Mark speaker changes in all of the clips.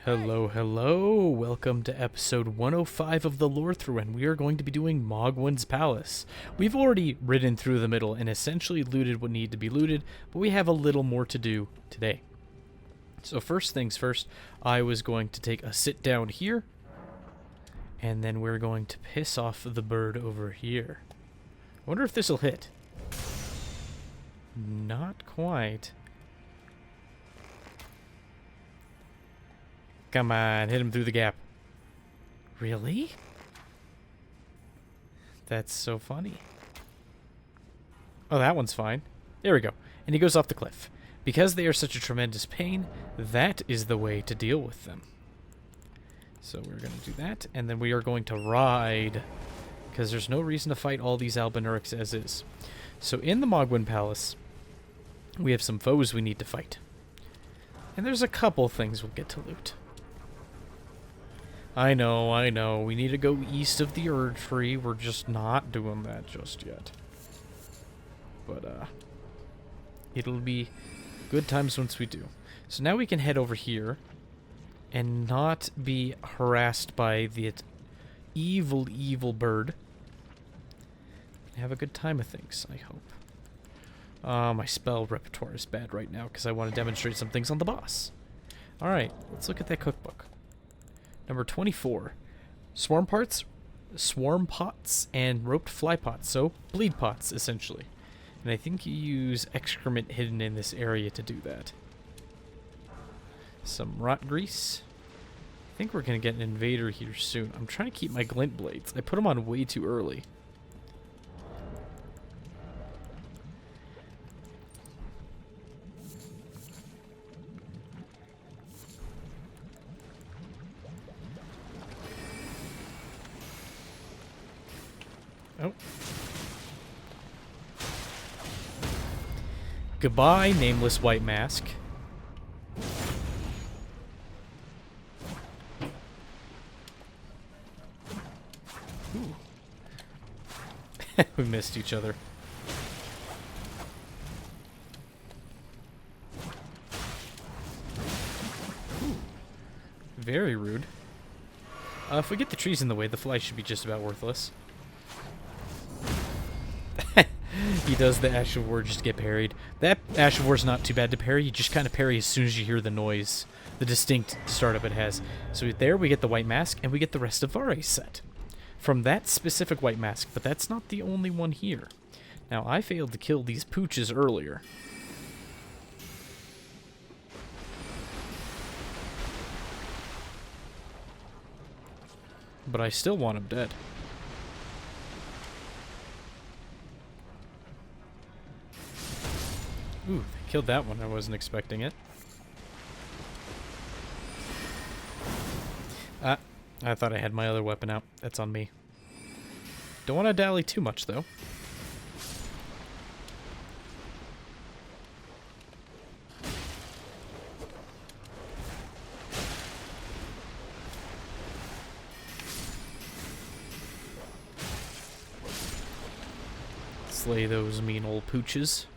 Speaker 1: Hello, hello. Welcome to episode 105 of the Lorethrough, and we are going to be doing Mohgwyn's Palace. We've already ridden through the middle and essentially looted what needed to be looted, but we have a little more to do today. So first things first, I was going to take a sit down here, and then we're going to piss off the bird over here. I wonder if this will hit. Not quite. Come on, hit him through the gap. Really? That's so funny. Oh, that one's fine. There we go. And he goes off the cliff. Because they are such a tremendous pain, that is the way to deal with them. So we're going to do that, and then we are going to ride, because there's no reason to fight all these Albinaurics as is. So in the Mohgwyn Palace, we have some foes we need to fight. And there's a couple things we'll get to loot. I know. We need to go east of the Erd Tree. We're just not doing that just yet. But, it'll be good times once we do. So now we can head over here and not be harassed by the evil, evil bird. Have a good time of things, I hope. My spell repertoire is bad right now because I want to demonstrate some things on the boss. Alright, let's look at that cookbook. Number 24. Swarm pots, and roped fly pots. So, bleed pots, essentially. And I think you use excrement hidden in this area to do that. Some rot grease. I think we're going to get an invader here soon. I'm trying to keep my glint blades. I put them on way too early. Oh. Goodbye, nameless white mask. Ooh. We missed each other. Ooh. Very rude. If we get the trees in the way, the fly should be just about worthless. He does the Ash of War just to get parried. That Ash of War is not too bad to parry. You just kind of parry as soon as you hear the noise, the distinct startup it has. So there we get the white mask, and we get the rest of Varré's set from that specific white mask, but that's not the only one here. Now, I failed to kill these pooches earlier. But I still want them dead. Ooh, they killed that one. I wasn't expecting it. I thought I had my other weapon out. That's on me. Don't want to dally too much, though. Slay those mean old pooches.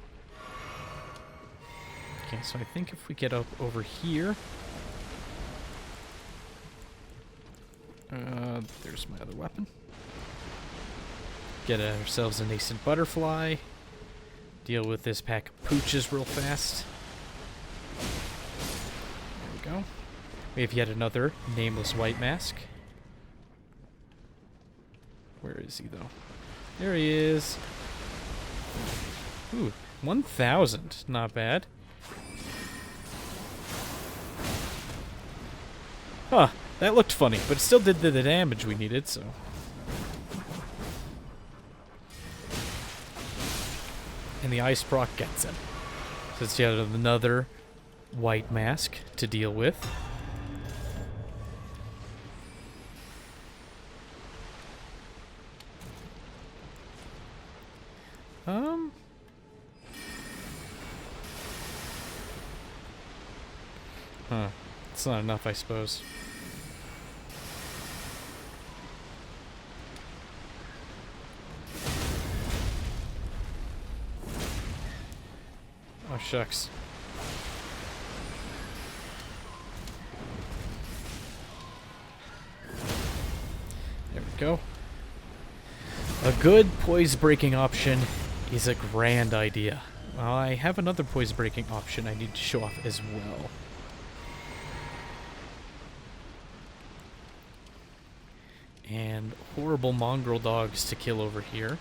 Speaker 1: Okay, so I think if we get up over here... there's my other weapon. Get ourselves a nascent butterfly. Deal with this pack of pooches real fast. There we go. We have yet another nameless white mask. Where is he, though? There he is. Ooh, 1,000. Not bad. Huh, that looked funny, but it still did the damage we needed, so... And the ice proc gets him. So it's yet another white mask to deal with. Huh. It's not enough, I suppose. Oh, shucks. go. A good poise-breaking option is a grand idea. I have another poise-breaking option I need to show off as well. And horrible mongrel dogs to kill over here.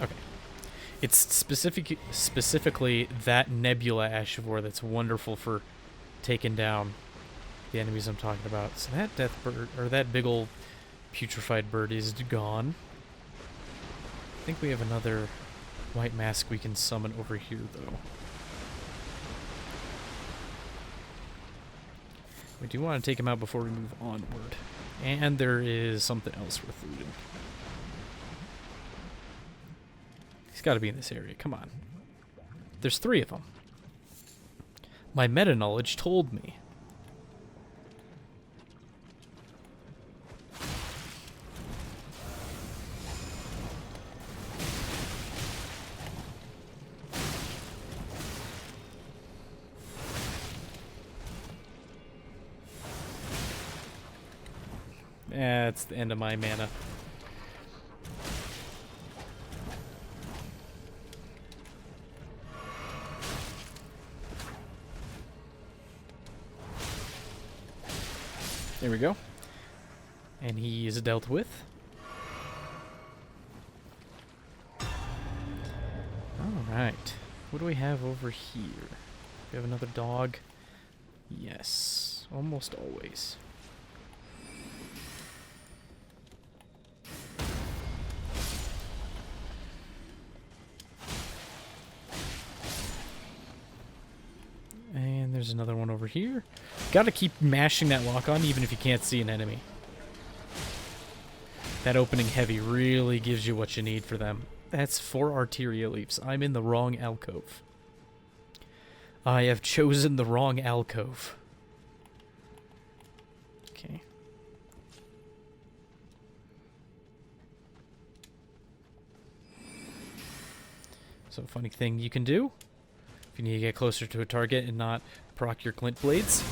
Speaker 1: Okay. It's specifically that Nebula Ashivore that's wonderful for taking down the enemies I'm talking about. So that death bird, or that big old putrefied bird is gone. I think we have another white mask we can summon over here, though. We do want to take him out before we move onward. And there is something else worth looting. He's got to be in this area. Come on. There's 3 of them. My meta-knowledge told me. That's the end of my mana. There we go. And he is dealt with. Alright. What do we have over here? We have another dog. Yes. Almost always. And there's another one over here. Gotta keep mashing that lock on even if you can't see an enemy. That opening heavy really gives you what you need for them. That's 4 Arteria Leaves. I'm in the wrong alcove. I have chosen the wrong alcove. Okay. So, funny thing you can do if you need to get closer to a target and not proc your glint blades.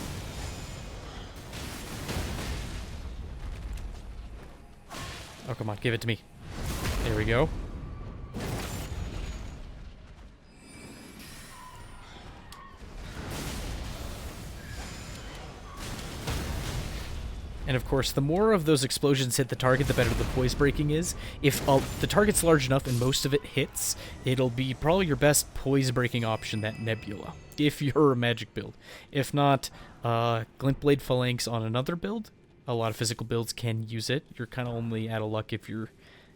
Speaker 1: Oh, come on, give it to me. There we go. And of course, the more of those explosions hit the target, the better the poise breaking is. If the target's large enough and most of it hits, it'll be probably your best poise breaking option, that Nebula, if you're a magic build. If not, Glintblade Phalanx on another build. A lot of physical builds can use it. You're kind of only out of luck if you're...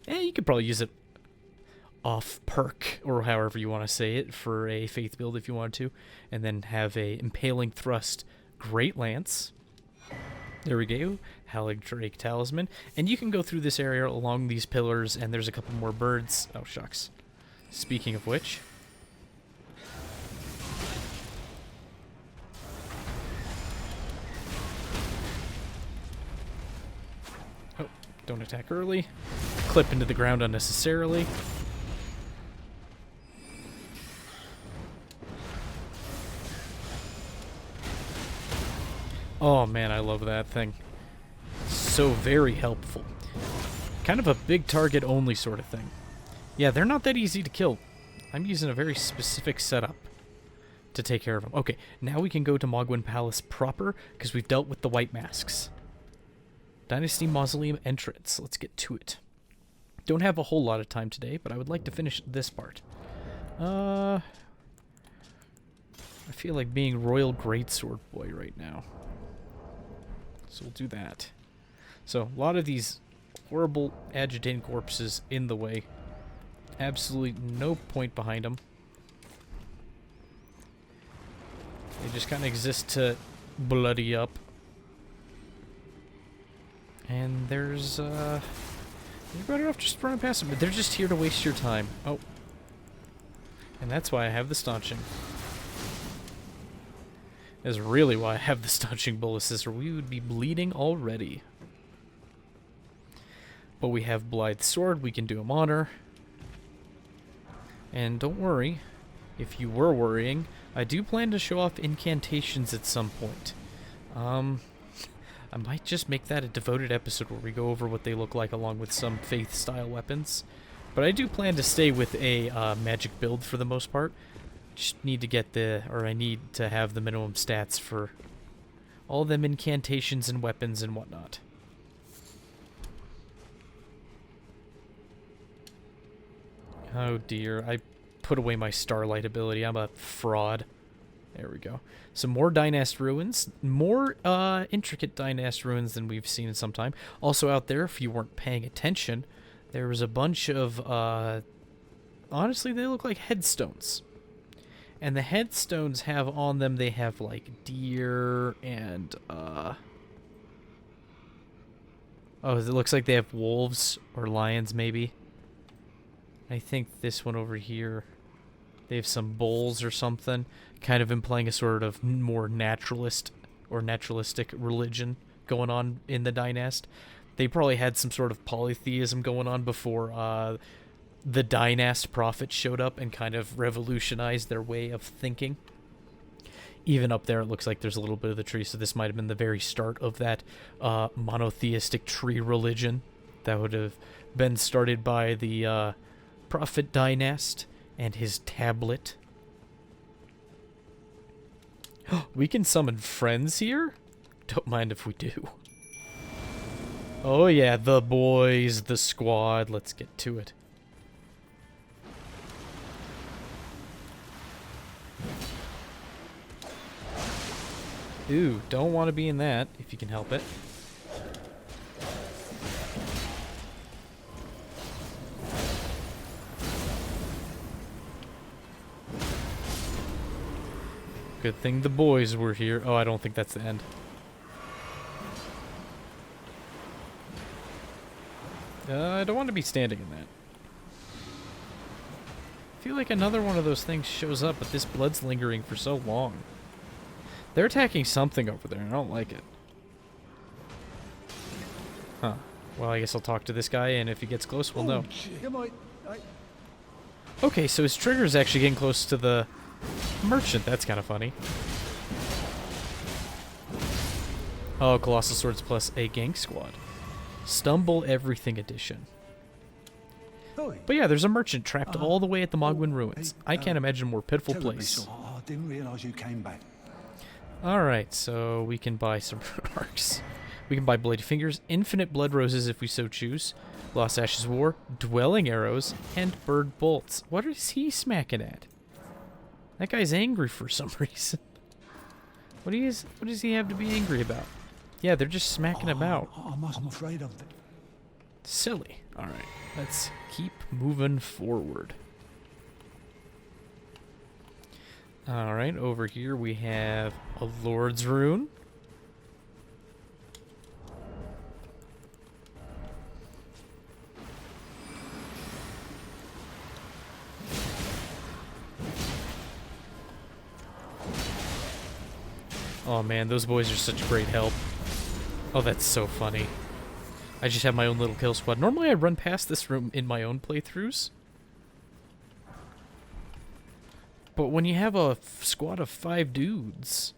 Speaker 1: you could probably use it off perk, or however you want to say it, for a Faith build if you wanted to. And then have a Impaling Thrust Great Lance. There we go, Halig Drake Talisman. And you can go through this area along these pillars, and there's a couple more birds. Oh, shucks. Speaking of which... Oh, don't attack early. Clip into the ground unnecessarily. Oh man, I love that thing. So very helpful. Kind of a big target only sort of thing. Yeah, they're not that easy to kill. I'm using a very specific setup to take care of them. Okay, now we can go to Mohgwyn Palace proper, because we've dealt with the white masks. Dynasty Mausoleum entrance. Let's get to it. Don't have a whole lot of time today, but I would like to finish this part. I feel like being Royal Greatsword Boy right now. So we'll do that. So, a lot of these horrible agitating corpses in the way. Absolutely no point behind them. They just kind of exist to bloody up. And there's, you're better off just running past them, but they're just here to waste your time. Oh. And that's why I have the staunching. Is really why I have the staunching bullets, or we would be bleeding already. But we have Blithe Sword, we can do him honor. And don't worry, if you were worrying, I do plan to show off incantations at some point. I might just make that a devoted episode where we go over what they look like along with some faith-style weapons. But I do plan to stay with a magic build for the most part. Just need to get I need to have the minimum stats for all them incantations and weapons and whatnot. Oh dear, I put away my Starlight ability. I'm a fraud. There we go. Some more Dynasty ruins. More intricate Dynasty ruins than we've seen in some time. Also out there, if you weren't paying attention, there was a bunch of, honestly, they look like headstones. And the headstones have on them, they have like deer and, oh, it looks like they have wolves or lions maybe. I think this one over here, they have some bulls or something, kind of implying a sort of more naturalist or naturalistic religion going on in the Dynasty. They probably had some sort of polytheism going on before the Dynasty prophets showed up and kind of revolutionized their way of thinking. Even up there, it looks like there's a little bit of the tree, so this might have been the very start of that monotheistic tree religion that would have been started by the prophet Dynasty and his tablet. We can summon friends here? Don't mind if we do. Oh yeah, the boys, the squad. Let's get to it. Ooh, don't want to be in that, if you can help it. Good thing the boys were here. Oh, I don't think that's the end. I don't want to be standing in that. I feel like another one of those things shows up, but this blood's lingering for so long. They're attacking something over there, and I don't like it. Huh. Well, I guess I'll talk to this guy, and if he gets close, we'll know. Okay, so his trigger is actually getting close to the merchant. That's kind of funny. Oh, Colossal Swords plus a Gank Squad. Stumble Everything Edition. But yeah, there's a merchant trapped all the way at the Mohgwyn ruins. I can't imagine a more pitiful place.
Speaker 2: I didn't realize you came back.
Speaker 1: Alright, so we can buy some arcs. We can buy Bloody Fingers, Infinite Blood Roses if we so choose, Lost Ashes War, Dwelling Arrows, and Bird Bolts. What is he smacking at? That guy's angry for some reason. What does he have to be angry about? Yeah, they're just smacking about.
Speaker 2: I'm afraid of it.
Speaker 1: Silly. Alright, let's keep moving forward. Alright, over here we have a Lord's Rune. Oh man, those boys are such great help. Oh, that's so funny. I just have my own little kill squad. Normally I run past this room in my own playthroughs. But when you have a squad of 5 dudes,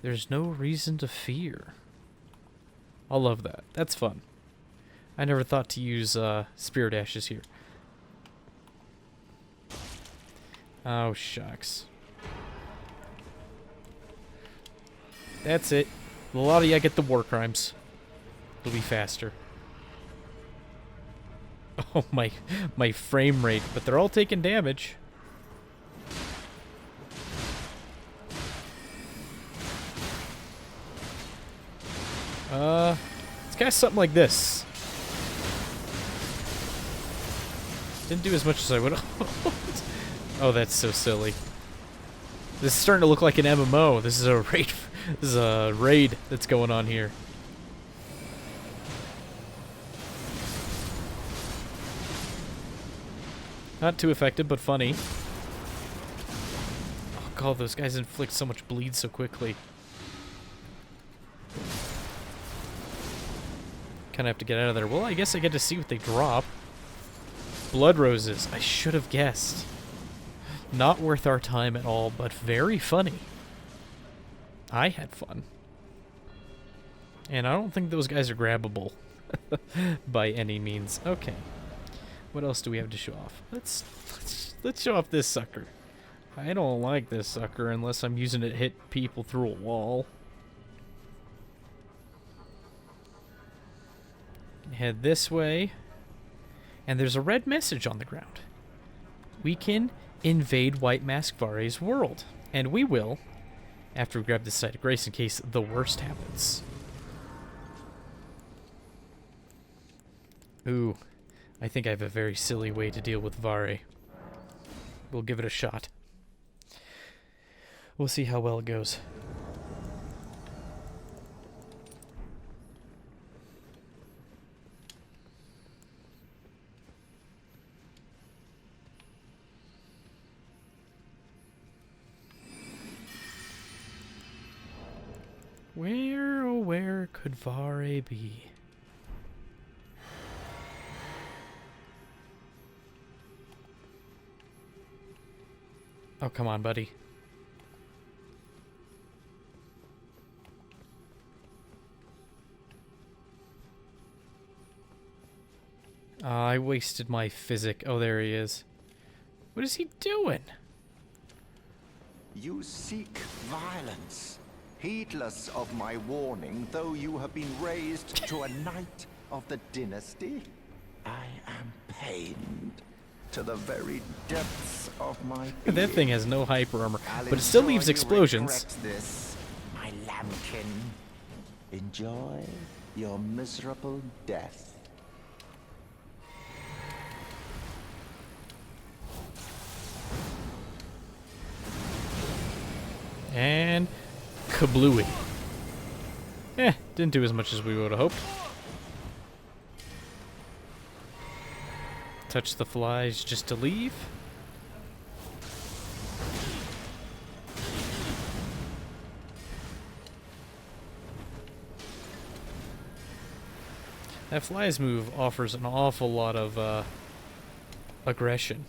Speaker 1: there's no reason to fear. I love that. That's fun. I never thought to use Spirit Ashes here. Oh, shucks. That's it. A lot of you get the war crimes. It'll be faster. Oh, my frame rate. But they're all taking damage. Let's cast something like this. Didn't do as much as I would. Oh, that's so silly. This is starting to look like an MMO. This is a raid. This is a raid that's going on here. Not too effective, but funny. Oh god, those guys inflict so much bleed so quickly. Kind of have to get out of there. Well, I guess I get to see what they drop. Blood roses. I should have guessed. Not worth our time at all, but very funny. I had fun. And I don't think those guys are grabbable by any means. Okay. What else do we have to show off? Let's show off this sucker. I don't like this sucker unless I'm using it to hit people through a wall. Head this way. And there's a red message on the ground. We can invade White Mask Varré's world. And we will, after we grab this Site of Grace in case the worst happens. Ooh, I think I have a very silly way to deal with Varré. We'll give it a shot. We'll see how well it goes. Where, oh where could Varré be? Oh, come on, buddy. I wasted my physic. Oh, there he is. What is he doing?
Speaker 3: You seek violence, heedless of my warning, though you have been raised to a knight of the dynasty. I am pained to the very depths of my being.
Speaker 1: That thing has no hyper armor, but it still leaves explosions.
Speaker 3: This, my lambkin. Enjoy your miserable death.
Speaker 1: And kablooey. Didn't do as much as we would have hoped. Touch the flies just to leave. That flies move offers an awful lot of aggression.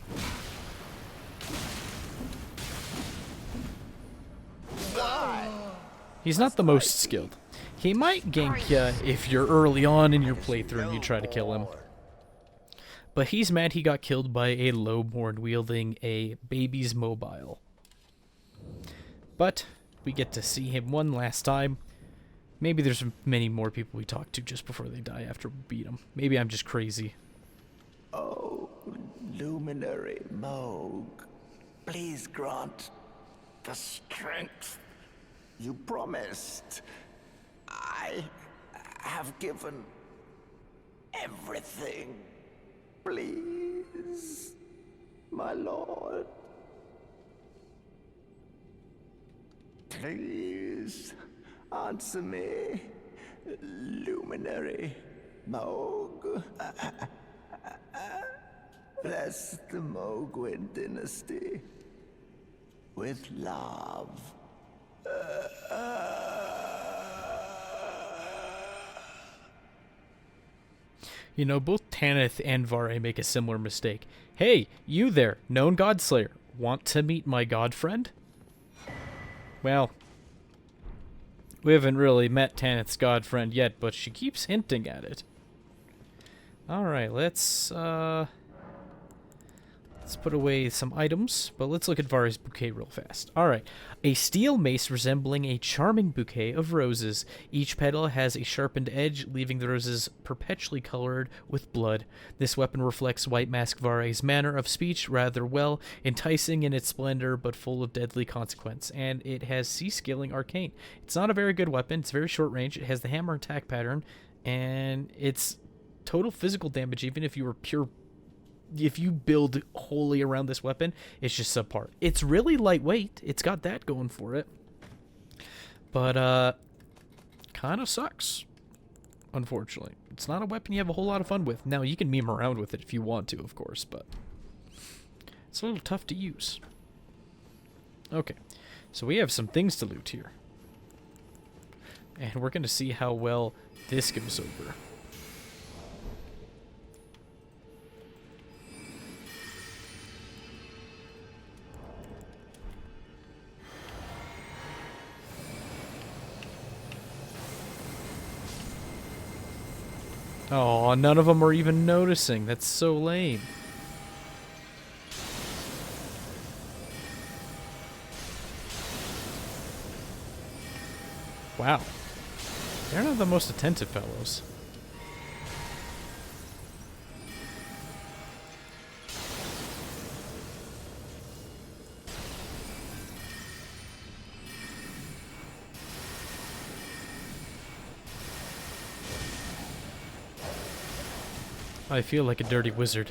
Speaker 1: He's not the most skilled. He might gank ya if you're early on in your playthrough and you try to kill him. But he's mad he got killed by a lowborn wielding a baby's mobile. But we get to see him one last time. Maybe there's many more people we talk to just before they die after we beat him. Maybe I'm just crazy.
Speaker 3: Oh, luminary Mohg, please grant the strength you promised. I have given everything. Please, my lord. Please, answer me, luminary Mohg. Bless the Mohgwyn dynasty with love.
Speaker 1: You know, both Tanith and Varré make a similar mistake. Hey, you there, known Godslayer, want to meet my god friend? Well, we haven't really met Tanith's god friend yet, but she keeps hinting at it. Alright, let's put away some items, but let's look at Varré's bouquet real fast. Alright, a steel mace resembling a charming bouquet of roses. Each petal has a sharpened edge, leaving the roses perpetually colored with blood. This weapon reflects White Mask Varré's manner of speech rather well, enticing in its splendor, but full of deadly consequence. And it has C-scaling arcane. It's not a very good weapon, it's very short range, it has the hammer attack pattern, and it's total physical damage, even if you were pure... If you build wholly around this weapon, it's just subpar. It's really lightweight. It's got that going for it. But, kind of sucks, unfortunately. It's not a weapon you have a whole lot of fun with. Now, you can meme around with it if you want to, of course, but it's a little tough to use. Okay, so we have some things to loot here. And we're going to see how well this goes over. Oh, none of them are even noticing. That's so lame. Wow. They're not the most attentive fellows. I feel like a dirty wizard.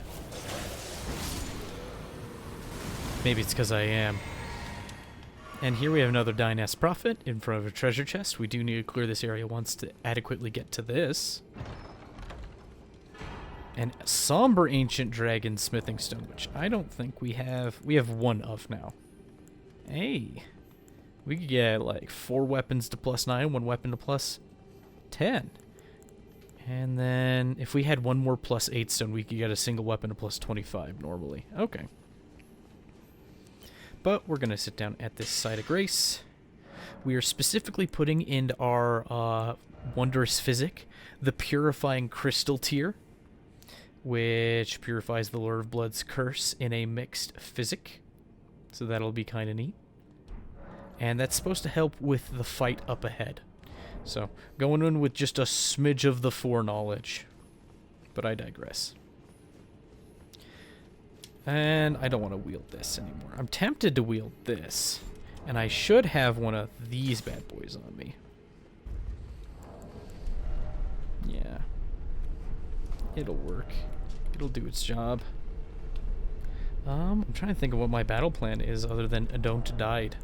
Speaker 1: Maybe it's because I am. And here we have another Dynasty Prophet in front of a treasure chest. We do need to clear this area once to adequately get to this. And Somber Ancient Dragon Smithing Stone, which I don't think we have. We have one of now. Hey. We could get like 4 weapons to +9, 1 weapon to +10. And then if we had one more +8 stone, we could get a single weapon to +25 normally. Okay. But we're going to sit down at this site of grace. We are specifically putting in our wondrous physic, the purifying crystal tier, which purifies the Lord of Blood's curse in a mixed physic. So that'll be kind of neat. And that's supposed to help with the fight up ahead. So going in with just a smidge of the foreknowledge. But I digress. And I don't want to wield this anymore. I'm tempted to wield this. And I should have one of these bad boys on me. Yeah. It'll work. It'll do its job. I'm trying to think of what my battle plan is other than Don't Died.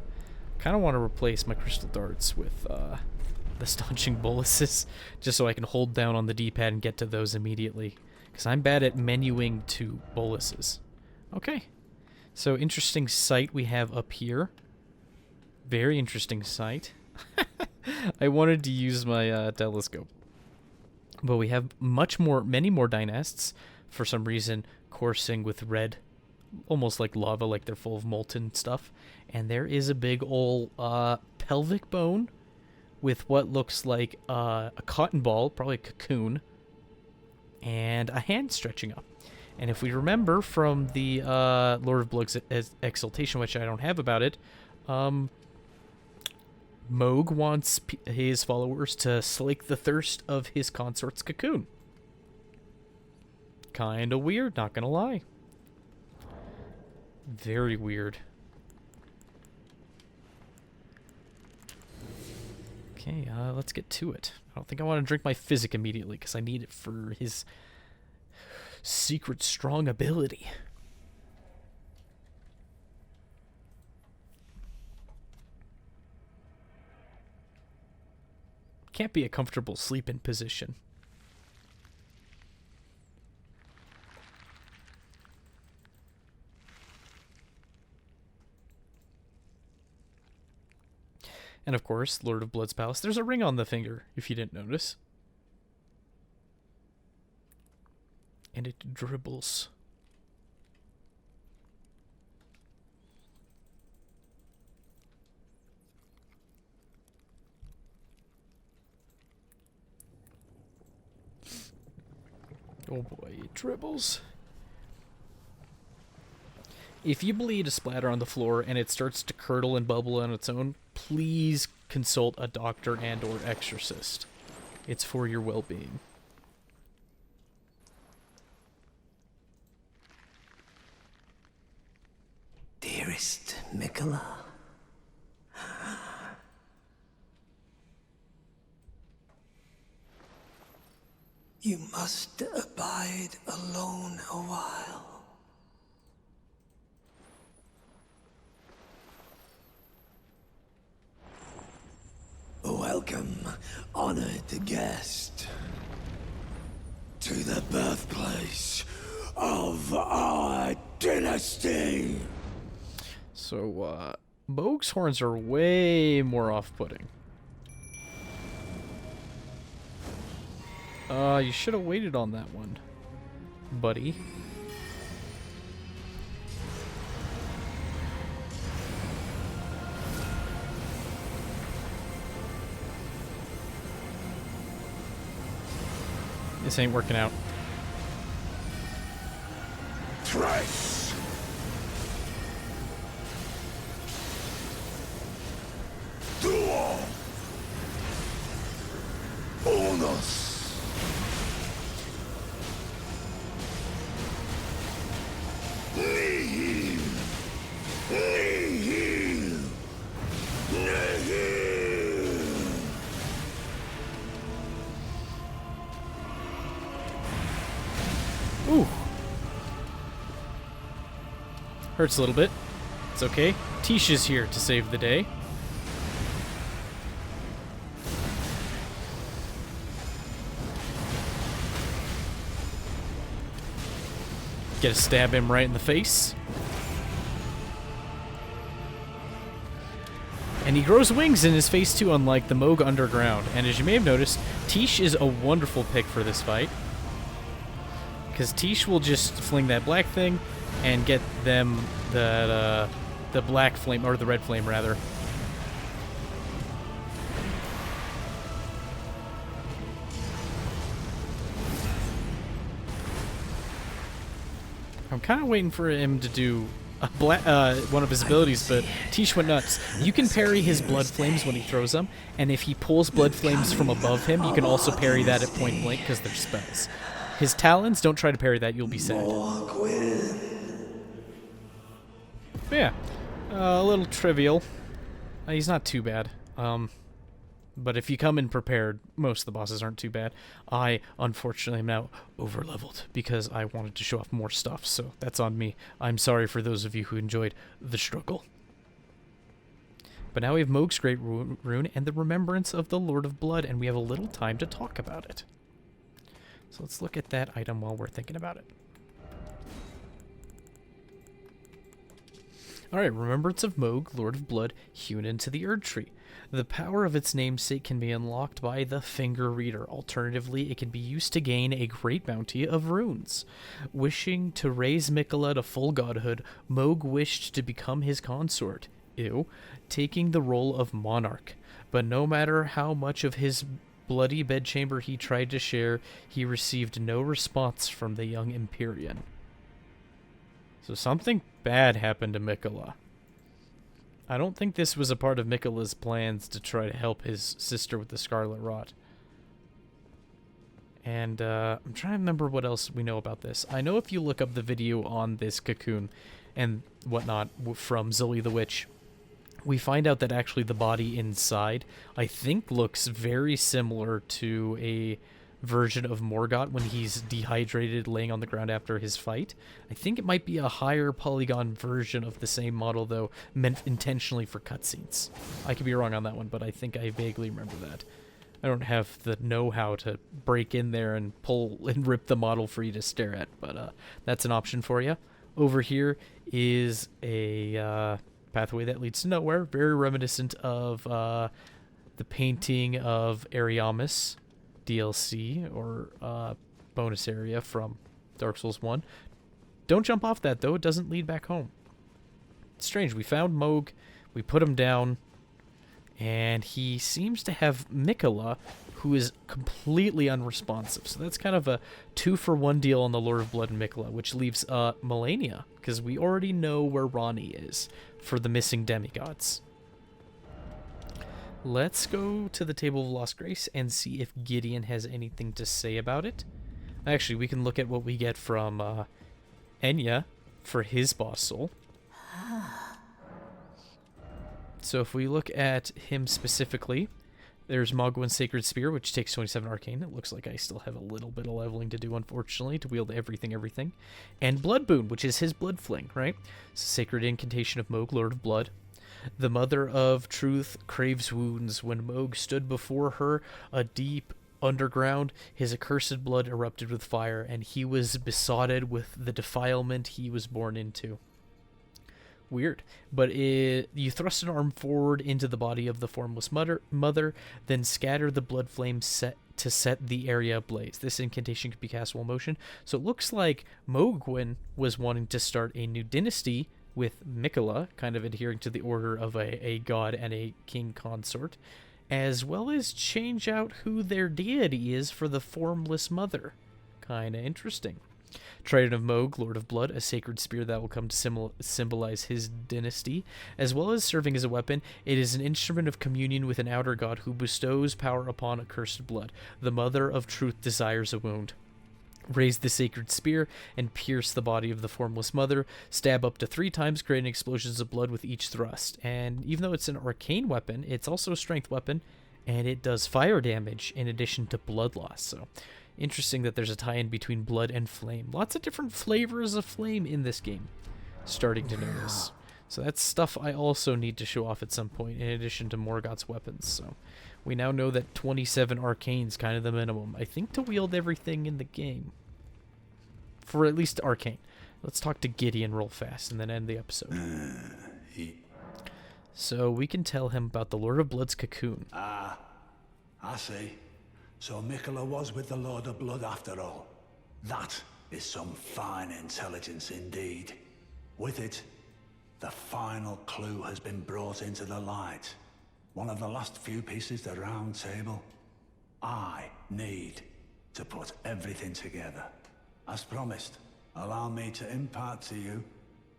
Speaker 1: Kind of want to replace my crystal darts with the staunching boluses, just so I can hold down on the D-pad and get to those immediately. Because I'm bad at menuing to boluses. Okay. So, interesting sight we have up here. Very interesting sight. I wanted to use my telescope. But we have many more dynasts, for some reason, coursing with red. Almost like lava, like they're full of molten stuff. And there is a big ol' pelvic bone with what looks like a cotton ball, probably a cocoon, and a hand stretching up. And if we remember from the Lord of Blood's exaltation, which I don't have about it, Mohg wants his followers to slake the thirst of his consort's cocoon. Kinda weird, not gonna lie. Very weird. Okay, let's get to it. I don't think I want to drink my physic immediately because I need it for his secret strong ability. Can't be a comfortable sleep-in position. And of course, Lord of Blood's Palace. There's a ring on the finger, if you didn't notice. And it dribbles. Oh boy, it dribbles. If you bleed a splatter on the floor and it starts to curdle and bubble on its own, please consult a doctor and or exorcist. It's for your well-being.
Speaker 4: Dearest Mikola, you must abide alone a while. Welcome, honored guest, to the birthplace of our dynasty.
Speaker 1: So, Mohg's horns are way more off-putting. You should have waited on that one, buddy. This ain't working out.
Speaker 4: Trace! Duo! Unos! Nihil! Nihil! Nihil!
Speaker 1: Ooh. Hurts a little bit. It's okay. Tisha's here to save the day. Get to stab him right in the face. And he grows wings in his face too, unlike the Mohg underground. And as you may have noticed, Tish is a wonderful pick for this fight. Because Tish will just fling that black thing and get them that the black flame, or the red flame rather. I'm kind of waiting for him to do a one of his abilities, but Tish went nuts. You can parry his blood flames when he throws them, and if he pulls blood flames from above him, you can also parry that at point blank because they're spells. His talons, don't try to parry that, you'll be sad. But yeah, a little trivial. He's not too bad. But if you come in prepared, most of the bosses aren't too bad. I, unfortunately, am now over-leveled because I wanted to show off more stuff, so that's on me. I'm sorry for those of you who enjoyed the struggle. But now we have Mohg's Great Rune and the Remembrance of the Lord of Blood, and we have a little time to talk about it. So let's look at that item while we're thinking about it. Alright, Remembrance of Mohg, Lord of Blood, hewn into the Erd Tree. The power of its namesake can be unlocked by the Finger Reader. Alternatively, it can be used to gain a great bounty of runes. Wishing to raise Miquella to full godhood, Mohg wished to become his consort, taking the role of monarch. But no matter how much of his bloody bedchamber he tried to share, he received no response from the young Empyrean. So something bad happened to Miquella. I don't think this was a part of Miquella's plans to try to help his sister with the Scarlet Rot. And I'm trying to remember what else we know about this. I know if you look up the video on this cocoon and whatnot from Zoe the Witch, we find out that actually the body inside, I think, looks very similar to a version of Morgott when he's dehydrated laying on the ground after his fight. I think it might be a higher polygon version of the same model, though, meant intentionally for cutscenes. I could be wrong on that one, but I think I vaguely remember that. I don't have the know-how to break in there and pull and rip the model for you to stare at, but that's an option for you. Over here is a pathway that leads to nowhere, very reminiscent of the painting of Ariamis DLC or bonus area from Dark Souls 1. Don't jump off that, though. It doesn't lead back home. It's strange. We found Mohg. We put him down. And he seems to have Miquella, who is completely unresponsive. So that's kind of a 2-for-1 deal on the Lord of Blood and Miquella, which leaves Melania, because we already know where Ronnie is for the missing demigods. Let's go to the Table of Lost Grace and see if Gideon has anything to say about it. Actually, we can look at what we get from Enya for his boss soul. So if we look at him specifically, there's Mohgwyn's Sacred Spear, which takes 27 Arcane. It looks like I still have a little bit of leveling to do, unfortunately, to wield everything. And Blood Boon, which is his Blood Fling, right? It's a Sacred Incantation of Mohg, Lord of Blood. The Mother of Truth craves wounds. When Mohg stood before her, a deep underground, his accursed blood erupted with fire, and he was besotted with the defilement he was born into. Weird. But you thrust an arm forward into the body of the formless mother, then scatter the blood flames to set the area ablaze. This incantation could be cast while motion. So it looks like Mohgwyn was wanting to start a new dynasty with Miquella, kind of adhering to the order of a god and a king consort. as well as change out who their deity is for the formless mother. Kinda interesting. Trident of Mohg, Lord of Blood, a sacred spear that will come to symbolize his dynasty. As well as serving as a weapon, it is an instrument of communion with an outer god who bestows power upon accursed blood. The Mother of Truth desires a wound. Raise the sacred spear and pierce the body of the formless mother. Stab up to 3 times, creating explosions of blood with each thrust. And even though it's an arcane weapon, it's also a strength weapon, and it does fire damage in addition to blood loss. So interesting that there's a tie-in between blood and flame. Lots of different flavors of flame in this game. Starting to notice. So that's stuff I also need to show off at some point, in addition to Morgoth's weapons. So we now know that 27 arcane's kind of the minimum, I think, to wield everything in the game. For at least arcane. Let's talk to Gideon real fast and then end the episode. So we can tell him about the Lord of Blood's cocoon.
Speaker 2: Ah, I see. So Mikola was with the Lord of Blood after all. That is some fine intelligence indeed. With it, the final clue has been brought into the light. One of the last few pieces the round table. I need to put everything together. As promised, allow me to impart to you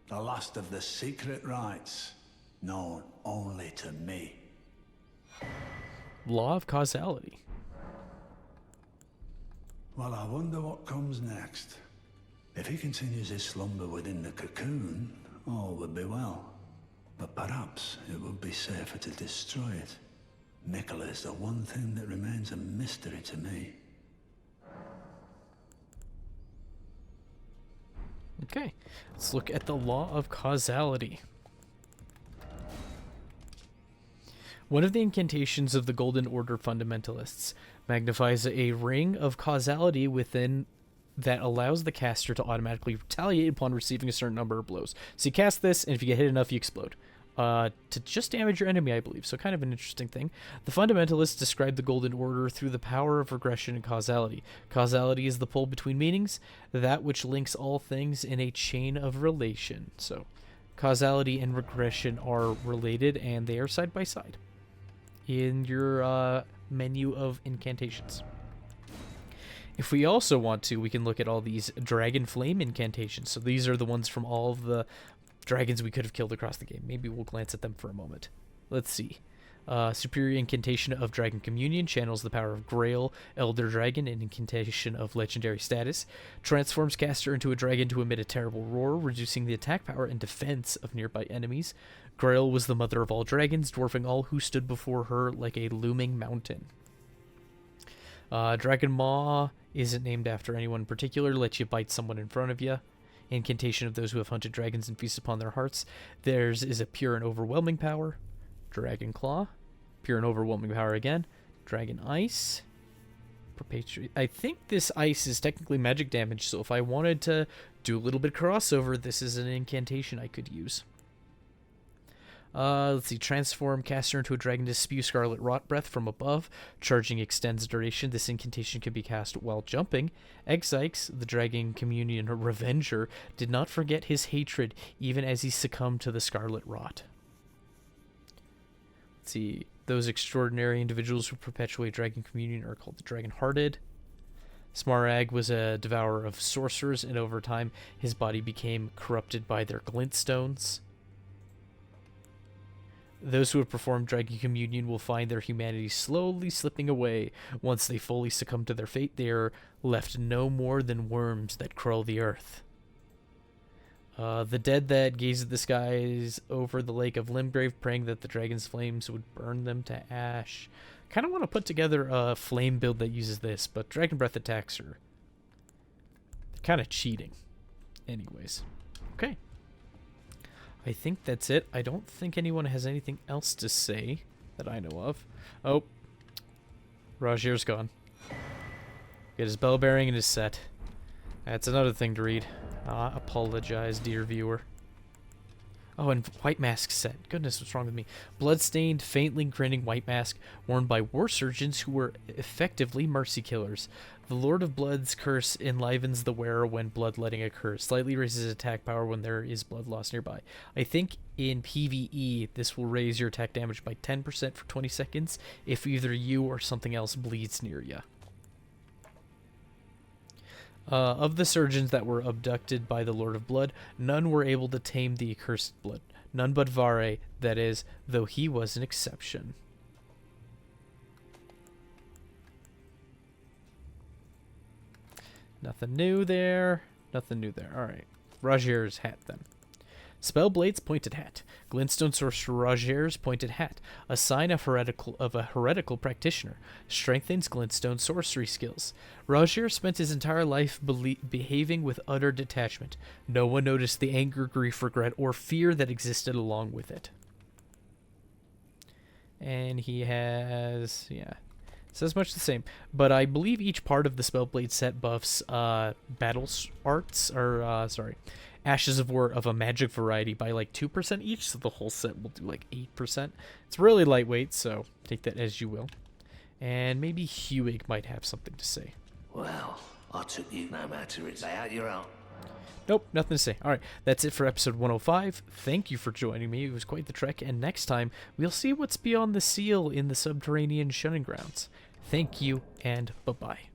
Speaker 2: the last of the secret rites, known only to me.
Speaker 1: Law of causality.
Speaker 2: Well, I wonder what comes next. If he continues his slumber within the cocoon, all would be well. But perhaps it would be safer to destroy it. Mikola is the one thing that remains a mystery to me.
Speaker 1: Okay, let's look at the law of causality. One of the incantations of the Golden Order fundamentalists magnifies a ring of causality within that allows the caster to automatically retaliate upon receiving a certain number of blows. So you cast this, and if you get hit enough, you explode. To just damage your enemy, I believe. So kind of an interesting thing. The fundamentalists describe the Golden Order through the power of regression and causality. Causality is the pull between meanings, that which links all things in a chain of relation. So causality and regression are related, and they are side by side in your menu of incantations. If we also want to, we can look at all these Dragon Flame incantations. So these are the ones from all of the dragons we could have killed across the game. Maybe we'll glance at them for a moment. Let's see. Superior Incantation of Dragon Communion channels the power of Grail, Elder Dragon, and Incantation of Legendary Status. Transforms caster into a dragon to emit a terrible roar, reducing the attack power and defense of nearby enemies. Grail was the mother of all dragons, dwarfing all who stood before her like a looming mountain. Dragon Maw isn't named after anyone in particular, lets you bite someone in front of you. Incantation of those who have hunted dragons and feast upon their hearts. Theirs is a pure and overwhelming power. Dragon Claw. Pure and overwhelming power again. Dragon Ice. Perpetuate. I think this ice is technically magic damage, so if I wanted to do a little bit of crossover, this is an incantation I could use. Let's see. Transform caster into a dragon to spew scarlet rot breath from above. Charging extends duration. This incantation can be cast while jumping. Exykes, the dragon communion revenger, did not forget his hatred even as he succumbed to the scarlet rot. Let's see. Those extraordinary individuals who perpetuate dragon communion are called the dragon-hearted. Smarag was a devourer of sorcerers, and over time his body became corrupted by their glintstones. Those who have performed Dragon Communion will find their humanity slowly slipping away. Once they fully succumb to their fate, they are left no more than worms that crawl the earth. The dead that gaze at the skies over the lake of Limgrave, praying that the dragon's flames would burn them to ash. Kind of want to put together a flame build that uses this, but Dragon Breath attacks are kind of cheating. Anyways. Okay. I think that's it. I don't think anyone has anything else to say that I know of. Oh. Rajir's gone. Get his bell bearing and his set. That's another thing to read. Apologize, dear viewer. Oh, and white mask set. Goodness, what's wrong with me? Bloodstained, faintly grinning white mask worn by war surgeons who were effectively mercy killers. The Lord of Blood's curse enlivens the wearer when bloodletting occurs. Slightly raises attack power when there is blood loss nearby. I think in PvE, this will raise your attack damage by 10% for 20 seconds if either you or something else bleeds near you. Of the surgeons that were abducted by the Lord of Blood, none were able to tame the accursed blood. None but Varré, that is, though he was an exception. Nothing new there. Nothing new there. Alright. Roger's hat, then. Spellblade's pointed hat. Glintstone sorcerer Roger's pointed hat. A sign of a heretical practitioner. Strengthens glintstone sorcery skills. Roger spent his entire life behaving with utter detachment. No one noticed the anger, grief, regret, or fear that existed along with it. And he has... yeah. Says much the same, but I believe each part of the Spellblade set buffs battles arts, or Ashes of War of a magic variety by like 2% each, so the whole set will do like 8%. It's really lightweight, so take that as you will. And maybe Hewig might have something to say.
Speaker 5: Well, I took you no matter it's out your own.
Speaker 1: Nope, nothing to say. Alright, that's it for episode 105. Thank you for joining me. It was quite the trek, and next time we'll see what's beyond the seal in the subterranean shunning grounds. Thank you, and bye-bye.